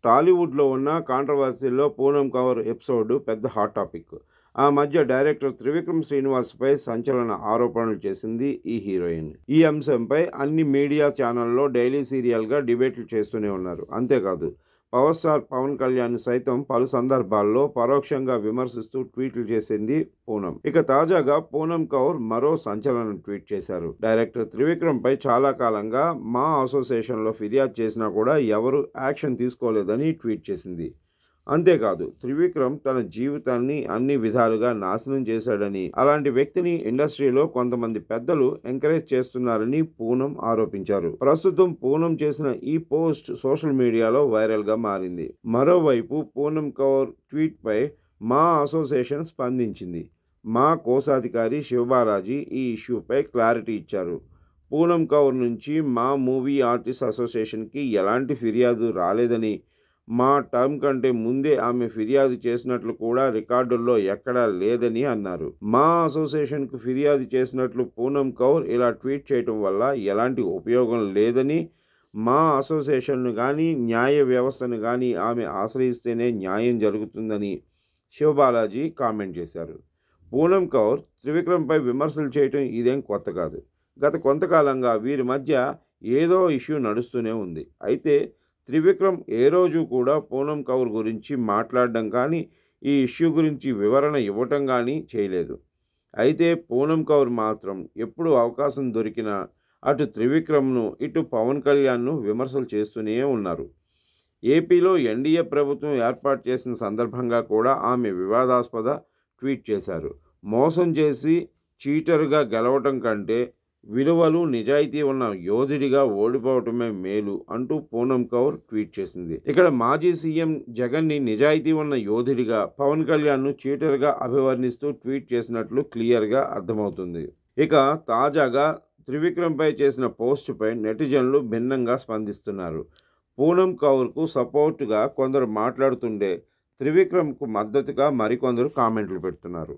టాలీవుడ్లో ఉన్న కాంట్రవర్సీల్లో పూనం కౌర్ ఎపిసోడ్ పెద్ద హాట్ టాపిక్. ఆ మధ్య డైరెక్టర్ త్రివిక్రమ్ శ్రీనివాస్పై సంచలన ఆరోపణలు చేసింది ఈ హీరోయిన్. ఈ అంశంపై అన్ని మీడియా ఛానల్లో డైలీ సీరియల్గా డిబేట్లు చేస్తూనే ఉన్నారు. అంతేకాదు, పవర్ స్టార్ పవన్ కళ్యాణ్ సైతం పలు సందర్భాల్లో పరోక్షంగా విమర్శిస్తూ ట్వీట్లు చేసింది పూనం. ఇక తాజాగా పూనం కౌర్ మరో సంచలన ట్వీట్ చేశారు. డైరెక్టర్ త్రివిక్రమ్ పై చాలా కాలంగా మా అసోసియేషన్లో ఫిర్యాదు చేసినా కూడా ఎవరు యాక్షన్ తీసుకోలేదని ట్వీట్ చేసింది. అంతేకాదు, త్రివిక్రమ్ తన జీవితాన్ని అన్ని విధాలుగా నాశనం చేశాడని, అలాంటి వ్యక్తిని ఇండస్ట్రీలో కొంతమంది పెద్దలు ఎంకరేజ్ చేస్తున్నారని పూనం ఆరోపించారు. ప్రస్తుతం పూనం చేసిన ఈ పోస్ట్ సోషల్ మీడియాలో వైరల్గా మారింది. మరోవైపు పూనం కౌర్ ట్వీట్పై మా అసోసియేషన్ స్పందించింది. మా కోశాధికారి శివబాలాజీ ఈ ఇష్యూపై క్లారిటీ ఇచ్చారు. పూనం కౌర్ నుంచి మా మూవీ ఆర్టిస్ట్ అసోసియేషన్కి ఎలాంటి ఫిర్యాదు రాలేదని, మా టర్మ్ కంటే ముందే ఆమె ఫిర్యాదు చేసినట్లు కూడా రికార్డుల్లో ఎక్కడా లేదని అన్నారు. మా అసోసియేషన్కు ఫిర్యాదు చేసినట్లు పూనం కౌర్ ఇలా ట్వీట్ చేయడం వల్ల ఎలాంటి ఉపయోగం లేదని, మా అసోసియేషన్ను కానీ న్యాయ వ్యవస్థను కానీ ఆమె ఆశ్రయిస్తేనే న్యాయం జరుగుతుందని శివబాలాజీ కామెంట్ చేశారు. పూనం కౌర్ త్రివిక్రమ్పై విమర్శలు చేయటం ఇదేం కొత్త కాదు. గత కొంతకాలంగా వీరి మధ్య ఏదో ఇష్యూ నడుస్తూనే ఉంది. అయితే త్రివిక్రమ్ ఏ రోజు కూడా పూనం కౌర్ గురించి మాట్లాడడం కానీ, ఈ ఇష్యూ గురించి వివరణ ఇవ్వటం కానీ చేయలేదు. అయితే పూనం కౌర్ మాత్రం ఎప్పుడు అవకాశం దొరికినా అటు త్రివిక్రమ్ను ఇటు పవన్ కళ్యాణ్ను విమర్శలు చేస్తూనే ఉన్నారు. ఏపీలో ఎన్డీఏ ప్రభుత్వం ఏర్పాటు చేసిన సందర్భంగా కూడా ఆమె వివాదాస్పద ట్వీట్ చేశారు. మోసం చేసి చీటర్గా గెలవటం కంటే విలువలు నిజాయితీ ఉన్న యోధుడిగా ఓడిపోవటమే మేలు అంటూ పూనం కౌర్ ట్వీట్ చేసింది. ఇక్కడ మాజీ సీఎం జగన్ని నిజాయితీ ఉన్న యోధుడిగా, పవన్ కళ్యాణ్ను చీటర్గా అభివర్ణిస్తూ ట్వీట్ చేసినట్లు క్లియర్గా అర్థమవుతుంది. ఇక తాజాగా త్రివిక్రమ్పై చేసిన పోస్టుపై నెటిజన్లు భిన్నంగా స్పందిస్తున్నారు. పూనం కౌర్కు సపోర్టుగా కొందరు మాట్లాడుతుండే త్రివిక్రమ్కు మద్దతుగా మరికొందరు కామెంట్లు పెడుతున్నారు.